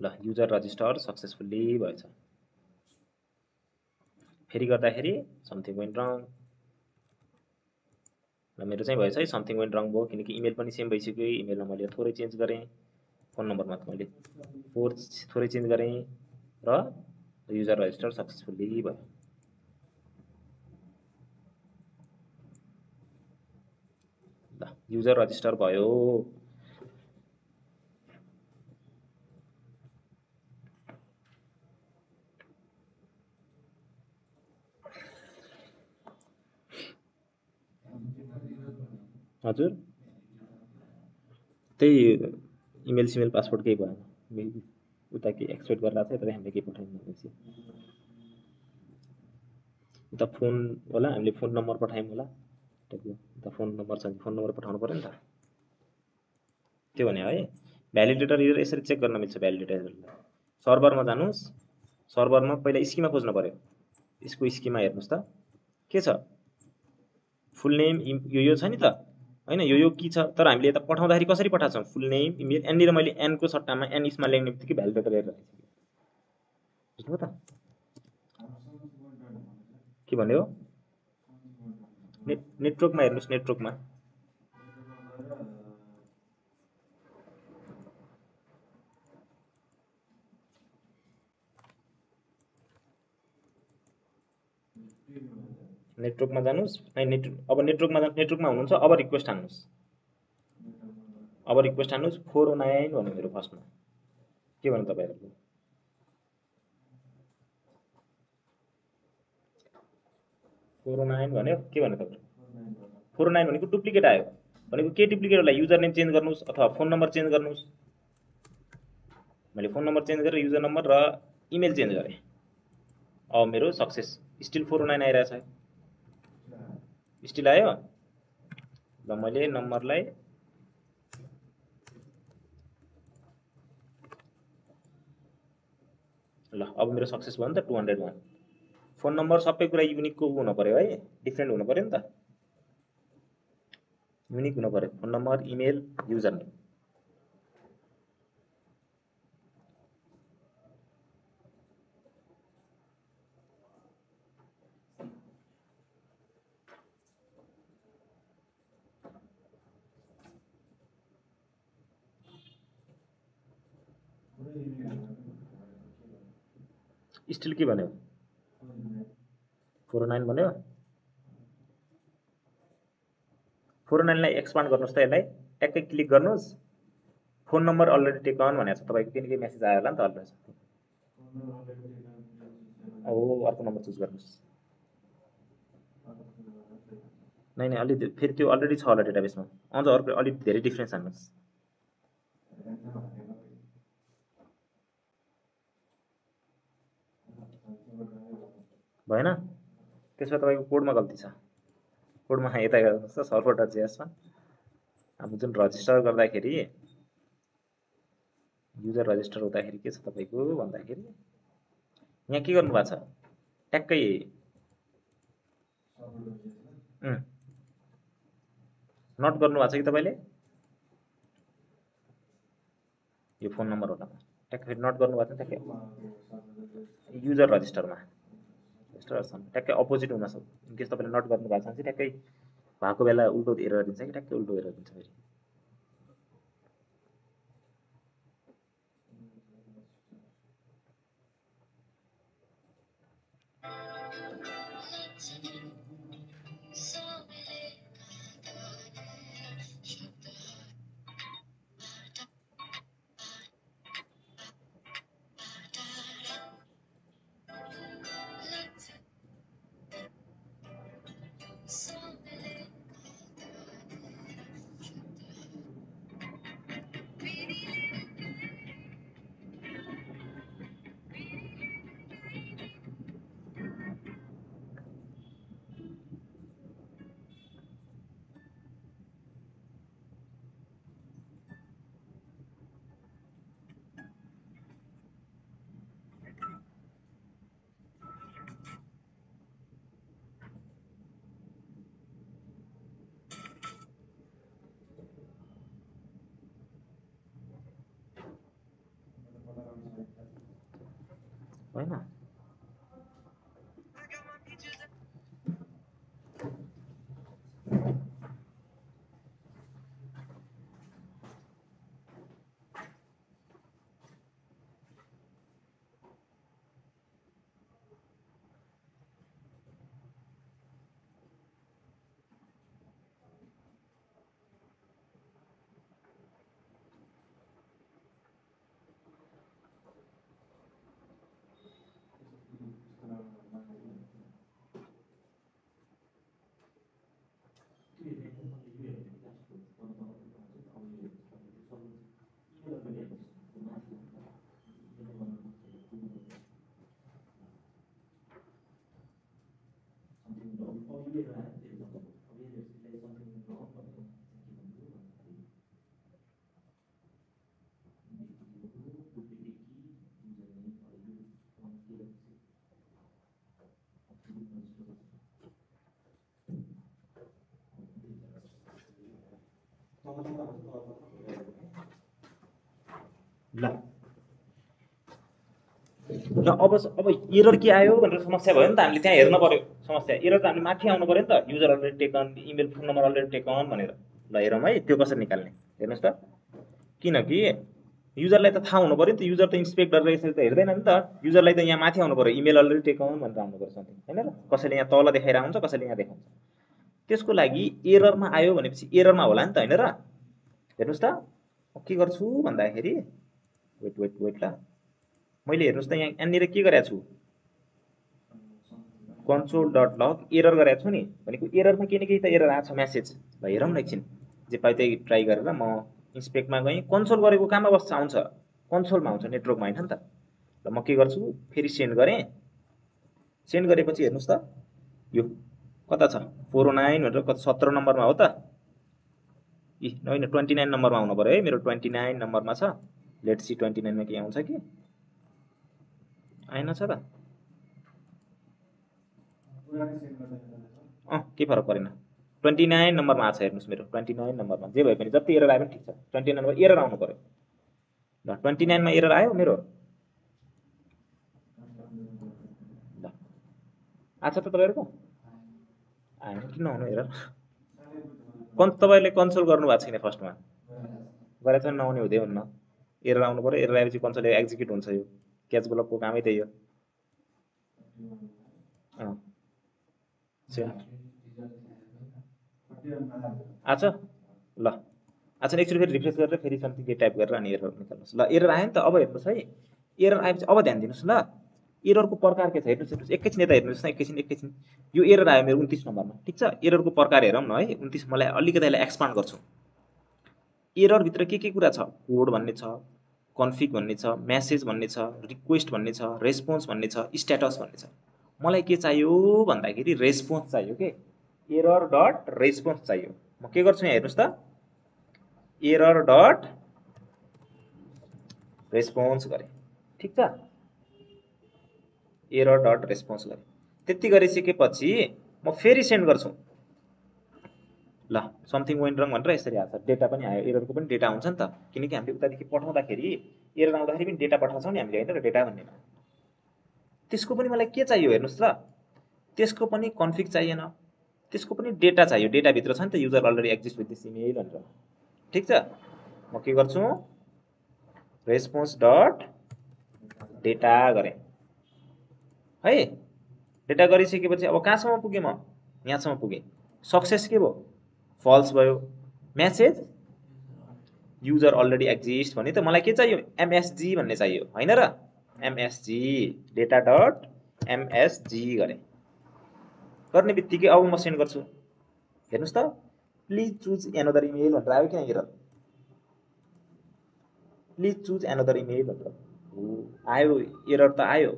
ल युजर रजिस्टर सक्सेसफुल्ली भएछ। फेरि गर्दाखेरि समथिङ वेन्ट रङ। र मेरो चाहिँ भएछ है, समथिङ वेन्ट रङ भयो किनकि इमेल पनि सेम भइसक्यो, इमेलमा मैले थोरै चेन्ज गरेँ, फोन नम्बरमा त मैले थोरै चेन्ज गरेँ र युजर रजिस्टर सक्सेसफुल्ली भयो। ल युजर रजिस्टर भयो। हजुर त्यही इमेल सिमेल पासवर्ड केही भएन, उता के एक्सपेक्ट गरिरहेको थियो, तर हामीले केही पठाइदिनु भनेपछि उता फोन होला, हामीले फोन नम्बर पठायौँ होला, उता फोन नम्बर छ भने फोन नम्बर पठाउनु पऱ्यो नि त। त्यो भने है भ्यालिडेटर युजर यसरी चेक गर्न मिल्छ। भ्यालिडेटरलाई सर्भरमा जानुहोस्, सर्भरमा पहिला स्किमा खोज्नु पऱ्यो। यसको स्किमा हेर्नुहोस् त के छ, फुल नेम यो छ नि त होइन, यो की छ, तर हामीले यता पठाउँदाखेरि कसरी पठाएको छौँ, फुल नेम इमेल, यहाँनिर मैले एनको सट्टामा एन इसमा ल्याउने बित्तिकै भ्यालिडेटर हेरेर बुझ्नुभयो त के भन्यो। नेटवर्कमा हेर्नुहोस्, नेटवर्कमा नेटवर्कमा जानुहोस्। अब नेटवर्कमा नेटवर्कमा हुनुहुन्छ, अब रिक्वेस्ट हान्नुहोस्, अब रिक्वेस्ट हान्नुहोस्। 409 भन्नु मेरो फर्स्टमा के भन्नु तपाईँहरूको, 409 भन्यो, के भन्यो तपाईँहरू? 409 भनेको डुप्लिकेट आयो भनेको के डुप्लिकेट होला, युजर नेम चेन्ज गर्नुहोस् अथवा फोन नम्बर चेन्ज गर्नुहोस्। मैले फोन नम्बर चेन्ज गरेर युजर नम्बर र इमेल चेन्ज गरेँ, अब मेरो सक्सेस। स्टिल 409 आइरहेछ, स्टिल आयो। ल मैले नम्बरलाई ल अब मेरो सक्सेस भयो नि त 201। फोन नम्बर सबै कुरा युनिकको हुनु पऱ्यो है, डिफ्रेन्ट हुनु पऱ्यो नि त, युनिक हुनु पऱ्यो। Phone number, email, user name. Still के भन्यो, 409 भन्यो। 409 लाई एक्सपान्ड गर्नुहोस् त, यसलाई ट्याक्कै क्लिक गर्नुहोस्। Phone number already taken भनेको छ तपाईँको, केही न केही मेसेज आयो होला नि त अलरेडी। अब अर्को नम्बर चुज गर्नुहोस्। नै अलि फेरि त्यो अलरेडी छ होला डेटाबेसमा, अझ अर्को अलिक धेरै डिफ्रेन्स हान्नुहोस्। भएन, त्यसमा तपाईँको कोडमा गल्ती छ। कोडमा यता हेर्नुहोस् त, सर्भर.js मा अब जुन रजिस्टर गर्दाखेरि, युजर रजिस्टर हुँदाखेरि के छ तपाईँको भन्दाखेरि, यहाँ के गर्नु भएको छ, ट्याक्कै नट गर्नु भएको छ कि तपाईँले, यो फोन नम्बर होला, ट्याक्कै फेरि नट गर्नु भएको छ। ट्याक्कै युजर रजिस्टरमा ट्याक्कै अपोजिट हुनसक्छ। इनकेस तपाईँले नट गर्नु भएको छ भने चाहिँ ट्याक्कै भएको बेला उल्टो हेरेर दिन्छ कि ट्याक्कै उल्टो हेरेर दिन्छ फेरि। होइन ल ल अब एरर के आयो भनेर समस्या भयो नि त, हामीले त्यहाँ हेर्न पर्यो समस्या। एरर त हामीले माथि आउनु पर्यो नि त, user already taken, email phone number already taken भनेर। ल हेरौँ है त्यो कसरी निकाल्ने, हेर्नुहोस् त। किनकि युजरलाई त थाहा हुनु पर्यो नि त, युजर त इन्सपेक्ट गरेर यसरी त हेर्दैन नि त। युजरलाई त यहाँ माथि आउनु पर्यो, इमेल अलरेडी टेकन भनेर आउनु पर्यो सधैँ, होइन र? कसैले यहाँ तल देखाइरहेको हुन्छ, कसैले यहाँ देखाउँछ। त्यसको लागि एररमा आयो भनेपछि एररमा होला नि त, होइन र? हेर्नुहोस् त म के गर्छु भन्दाखेरि, वेट वेट वेट ल, मैले हेर्नुहोस् त यहाँनिर के गरेको छु, कन्सोल डट लग एरर गरेको छु नि। भनेको एररमा केही न केही त एरर आएको छ, म्यासेज। ल हेरौँ न एकछिन, जे पाइ त्यही ट्राई गरेर म इन्सपेक्टमा गएँ। कन्सोल गरेको कहाँमा बस्छ, आउँछ कन्सोलमा आउँछ, नेटवर्कमा होइन नि त। ल म के गर्छु, फेरि सेन्ड गरेँ। सेन्ड गरेपछि हेर्नुहोस् त, यो कता छ 409 भनेर, कता 17 नम्बरमा हो त? इ होइन 29 नम्बरमा आउनु पऱ्यो है, मेरो 29 नम्बरमा छ। लेट्स सी 29 मा के आउँछ कि आएन छ त? के फरक परेन, 29 नम्बरमा आएको छ हेर्नुहोस्, मेरो 29 नम्बरमा। जे भए पनि जति एरर आयो पनि ठिक छ, 29 नम्बर एरर आउनु पऱ्यो। ल 29 मा एरर आयो मेरो। ल आछ त तपाईँहरूको आएन, किन आउनु एरर? तपाईँले कन्सोल गर्नुभएको छैन, फर्स्टमा गरेको छ नआउने हुँदै हुन्न। एरर आउनु पऱ्यो, एरर आएपछि कन्सोल एक्जिक्युट हुन्छ। यो क्याच ब्लकको कामै त्यही हो। आछ ल, आछ एकचोटि फेरि रिफ्रेस गरेर फेरि समथिङ के टाइप गरेर अनि एरर निकाल्नुहोस्। ल एरर आयो नि त। अब हेर्नुहोस् है, एरर आएपछि अब ध्यान दिनुहोस् ल, एररको प्रकार के छ हेर्नुहोस्। हेर्नुहोस् एकैछिन यता हेर्नुहोस् न, एकैछिन एकैछिन। यो एरर आयो मेरो 29 नम्बरमा, ठिक छ? एररको प्रकार हेरौँ न है। 29 मलाई अलिकति यसलाई एक्सपान्ड गर्छु। एररभित्र के कुरा छ, कोड भन्ने छ, कन्फिग भन्ने छ, म्यासेज भन्ने छ, रिक्वेस्ट भन्ने छ, रेस्पोन्स भन्ने छ, स्ट्याटस भन्ने छ। मलाई के चाहियो भन्दाखेरि रेस्पोन्स चाहियो के, एरर डट रेस्पोन्स चाहियो। म के गर्छु यहाँ हेर्नुहोस् त, एरर डट रेस्पोन्स गरेँ, ठिक छ? एरर डट रेस्पोन्स गरेँ। त्यति गरिसकेपछि म फेरि सेन्ड गर्छु। ल समथिङ वेन्ट रङ भनेर यसरी आएको छ, डेटा पनि आयो। एररको पनि डेटा हुन्छ नि त, किनकि हामीले उतादेखि पठाउँदाखेरि एरर आउँदाखेरि पनि डेटा पठाउँछौँ नि हामीले, होइन र? डेटा भन्नेमा त्यसको पनि मलाई के चाहियो हेर्नुहोस् त, त्यसको पनि कन्फिग चाहिएन, त्यसको पनि डेटा चाहियो। डेटाभित्र छ नि त, user already exist with this email भनेर, ठिक छ? म के गर्छु, रेस्पोन्स डट डेटा गरेँ है। डेटा गरिसकेपछि अब कहाँसम्म पुगेँ म, यहाँसम्म पुगेँ। सक्सेस के भयो, फल्स भयो। म्यासेज युजर अलरेडी एक्जिस्ट भने त मलाई के चाहियो, एमएसजी भन्ने चाहियो, होइन र? एमएसजी डेटा डट एमएसजी गरेँ। गर्ने बित्तिकै अब म सेन्ड गर्छु। हेर्नुहोस् त, प्लिज चुज एनदर इमेल भनेर आयो कि error, please choose another email भनेर आयो। एरर त आयो,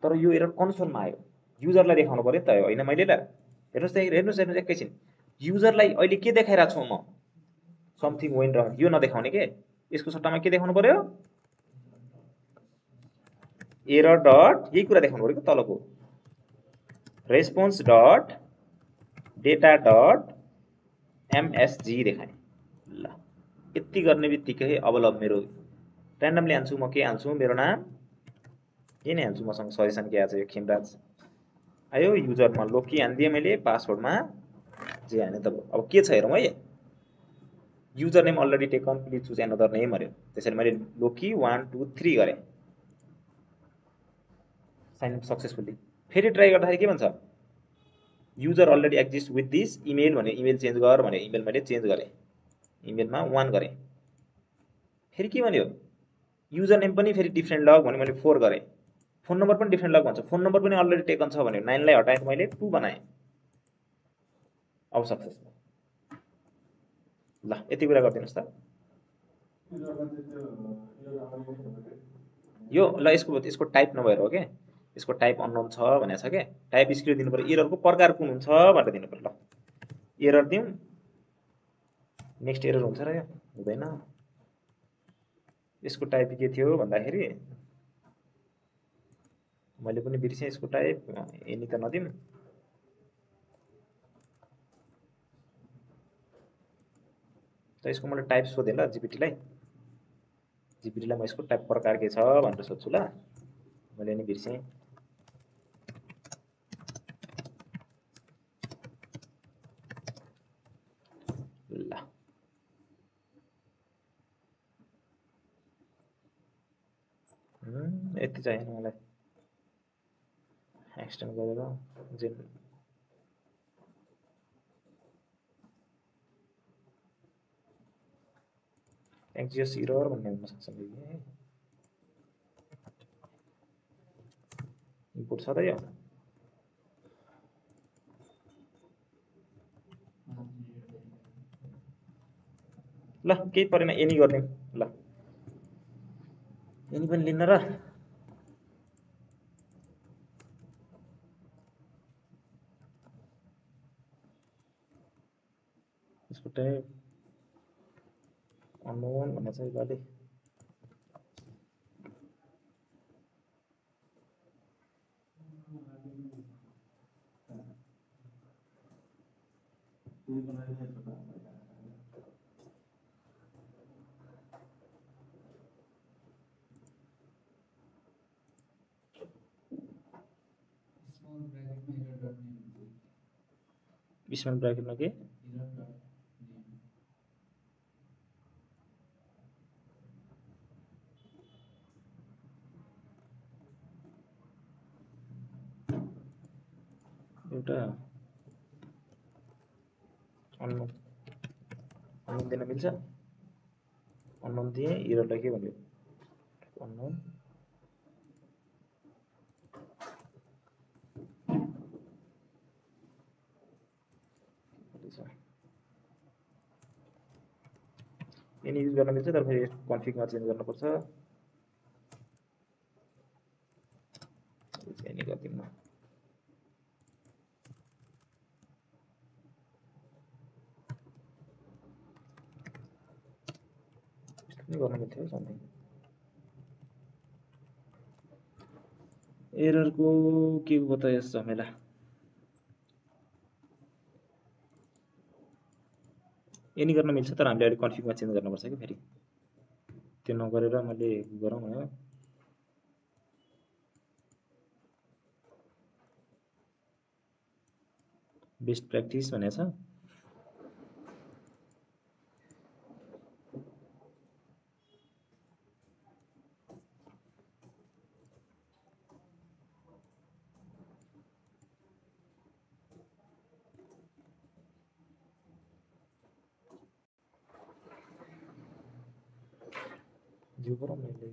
तर यो एरर कन्सोलमा आयो। युजरलाई देखाउनु पऱ्यो नि त, होइन मैले। ल हेर्नुहोस् त, हेर्नुहोस् हेर्नुहोस् एकैछिन। युजरलाई अहिले के देखाइरहेको छु म, समथिङ वेन्ट रङ, यो नदेखाउने के, यसको सट्टामा के देखाउनु पर्यो, एरर डट, यही कुरा देखाउनु पऱ्यो कि तलको, response dot data dot MSG देखाएँ। ल यति गर्ने बित्तिकै अब ल मेरो ऱ्यान्डमली हान्छु, म के हान्छु, मेरो नाम के नै हान्छु, मसँग सजेसन के आएको छ, यो खेमराज आयो। युजरमा लोकी हानिदिएँ मैले, पासवर्डमा जे हाने त अब के छ हेरौँ है। User name already taken, please choose another name भन्यो। त्यसरी मैले लोकी 1 2 3 गरेँ, साइन अप सक्सेसफुल्ली। फेरि ट्राई गर्दाखेरि के भन्छ, user already exist with this email भन्यो। इमेल चेन्ज गर भन्यो, इमेल मैले चेन्ज गरेँ, इमेलमा 1 गरेँ। फेरि के भन्यो, युजर नेम पनि फेरि डिफ्रेन्ट लग भन्यो, मैले 4 गरेँ। फोन नम्बर पनि डिफ्रेन्ट लग भन्छ, फोन नम्बर पनि अलरेडी टेकन छ भन्यो। 9 लाई हटाएर मैले 2 बनाएँ। अब सक्सेस। ल यति कुरा गरिदिनुहोस् त। यो ल यसको टाइप नभएर हो क्या, यसको टाइप अननोन छ भनेको छ क्या। टाइप स्क्रिप्ट दिनु पऱ्यो, एररको प्रकार कुन हुन्छ भनेर दिनु पऱ्यो। ल एरर दिउँ, नेक्स्ट एरर हुन्छ र, यो हुँदैन। यसको टाइप के थियो भन्दाखेरि, मैले पनि बिर्सेँ यसको टाइप, एनी त नदिउँ। त यसको मैले टाइप सोधेँ ल जीपीटीलाई म यसको टाइप प्रकार के छ भनेर सोध्छु ल मैले नि बिर्सेँ ल यति चाहिएन मलाई एक्सटेन्ड गरेर जेन एक्जिएस इरर भन्ने हुन सक्छ नि इम्पोर्ट छ त यो ल केही परेन एनी गर्ने ल एनी पनि लिन्न र यसको टाइप अननोन भन्ने चाहिँ अहिले स्मल ब्राकेटमा के एउटा अननोन दिन मिल्छ अननोन दिएँ इररलाई के भन्यो अननोन एनी युज गर्न मिल्छ तर फेरि कन्फिगमा चेन्ज गर्नुपर्छ एनी गर्दिनु गर्न मिल्थ्यो समथिङ एररको के हो त यस झमेला एनी गर्न मिल्छ तर हामीले अहिले कन्फिगमा चेन्ज गर्नुपर्छ कि फेरि त्यो नगरेर मैले गरौँ न बेस्ट प्र्याक्टिस भनेको छ जो गरौँ मैले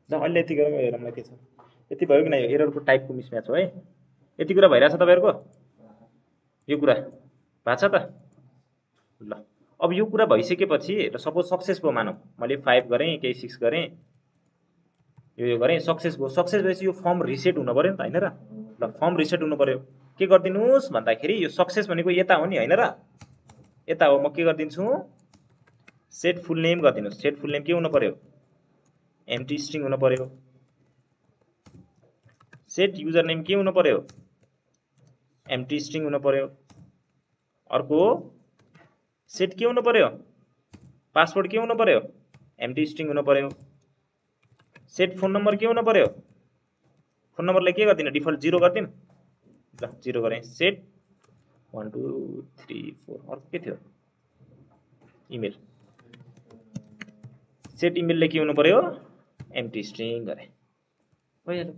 ल अहिले यति गरौँ हेरौँ न के छ यति भयो कि नै एररको टाइपको मिसम्याच हो है यति कुरा भइरहेछ तपाईँहरूको यो कुरा भएको छ त ल अब यो कुरा भइसकेपछि सपोज सक्सेस भयो मानौँ मैले 5 गरेँ केही 6 गरेँ यो गरेँ सक्सेस भयो सक्सेस भएपछि यो फर्म रिसेट हुनु पर्यो नि त होइन र ल फर्म रिसेट हुनु पर्यो के गरिदिनुहोस् भन्दाखेरि यो सक्सेस भनेको यता हो नि होइन र यता हो म के गरिदिन्छु सेट फुल नेम गरिदिनुहोस् सेट फुल नेम के हुनु पर्यो एम्प्टी स्ट्रिङ हुनु पर्यो सेट युजर नेम के हुनु पर्यो एम्प्टी स्ट्रिङ हुनु पर्यो अर्को सेट के हुनु पर्यो पासवर्ड के हुनु पर्यो एम्प्टी स्ट्रिङ हुनु पर्यो सेट फोन नम्बर के हुनु पर्यो फोन नम्बरलाई के गर्दिन डिफल्ट 0 गर्दिन ल 0 गरेँ सेट 1 2 3 4 अर्को के थियो इमेल सेट इमेलले के हुनु पर्यो एम्प्टी स्ट्रिङ गरे भइहाल्यो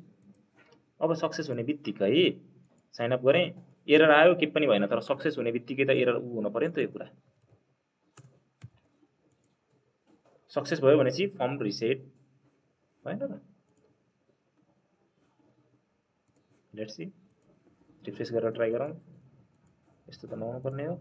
अब सक्सेस हुने बित्तिकै साइन अप गरेँ एरर आयो के पनि भएन तर सक्सेस हुने बित्तिकै त एरर हुनु पर्यो नि त यो कुरा सक्सेस भयो भनेपछि फर्म रिसेट भएन र लेट्स सी रिफ्रेश गरेर ट्राई गरौँ यस्तो त नहुनु पर्ने हो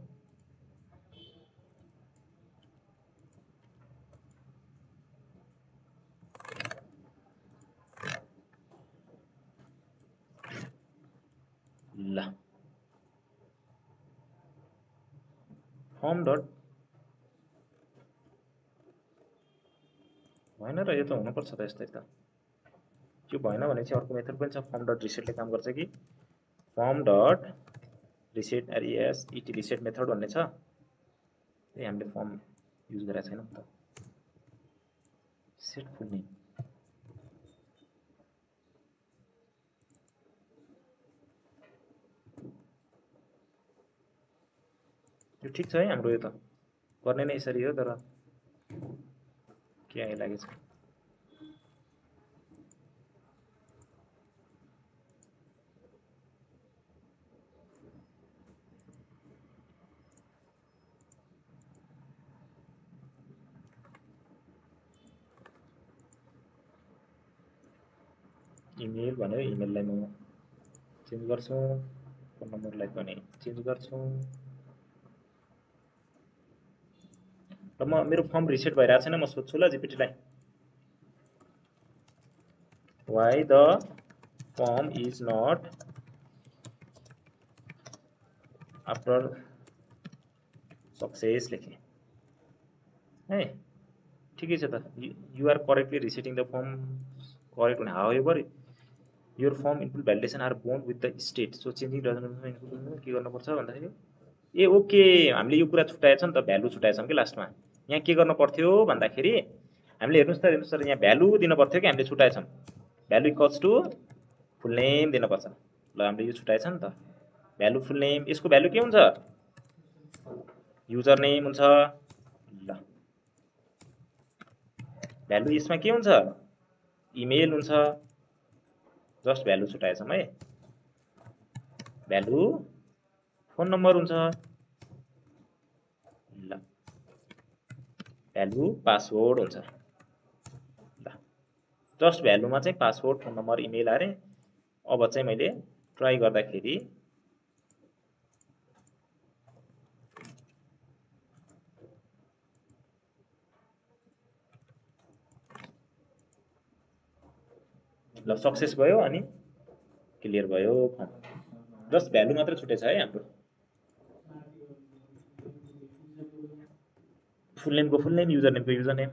फर्म डट भएन र यो त हुनुपर्छ त यस्तै त त्यो भएन भने चाहिँ अर्को मेथड पनि छ फर्म डट रिसेटले काम गर्छ कि form dot reset RESET reset method भन्ने छ ए हामीले फर्म युज गरेका छैनौँ त सेट फुल नेम यो ठिक छ है हाम्रो यो त गर्ने नै यसरी हो तर के आइलागेछ इमेल भन्यो इमेललाई म चेन्ज गर्छु फोन नम्बरलाई पनि चेन्ज गर्छु र म मेरो फर्म रिसेट भइरहेको छैन म सोध्छु ल जीपीटीलाई why the form is not after success लेखेँ है ठिकै छ त you are correctly resetting the form correct हुने however your form input validation are bound with the state so changing doesn't के गर्नुपर्छ भन्दाखेरि ए ओके हामीले यो कुरा छुट्याएछ नि त भ्यालु छुट्याएछौँ कि लास्टमा यहाँ के गर्नु पर्थ्यो भन्दाखेरि हामीले हेर्नुहोस् त यहाँ भ्यालु दिनु पर्थ्यो कि हामीले छुट्याएछौँ value equals to full name दिनुपर्छ ल हामीले यो छुट्याएछ नि त भ्यालु फुल नेम यसको भ्यालु के हुन्छ युजर नेम हुन्छ ल भ्यालु यसमा के हुन्छ इमेल हुन्छ जस्ट भ्यालु छुट्याएछौँ है भ्यालु फोन नम्बर हुन्छ ल भ्यालु पासवर्ड हुन्छ ल जस्ट भ्यालुमा चाहिँ पासवर्ड फोन नम्बर इमेल हालेँ अब चाहिँ मैले ट्राई गर्दाखेरि ल सक्सेस भयो अनि क्लियर भयो फर्म जस्ट भ्यालु मात्र छुटेछ है हाम्रो फुल नेमको फुल नेम युजर नेमको युजर नेम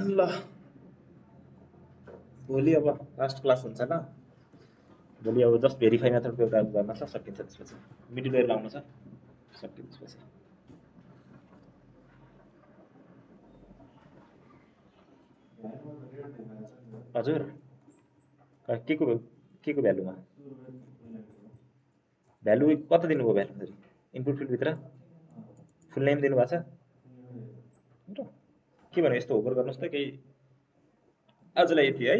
ल भोलि अब लास्ट क्लास हुन्छ ल भोलि अब जस्ट भेरिफाई मेथडको एउटा गर्न छ सकिन्छ त्यसपछि मिडल वेयर लाउनु छ सकिन्छ त्यसपछि हजुर के को भ्यालुमा भ्यालु कता दिनुभयो भ्यालु फेरि इनपुट फिल्डभित्र फुल नेम दिनुभएको छ के भन्नु यस्तो होमवर्क गर्नुहोस् त केही आजलाई यति है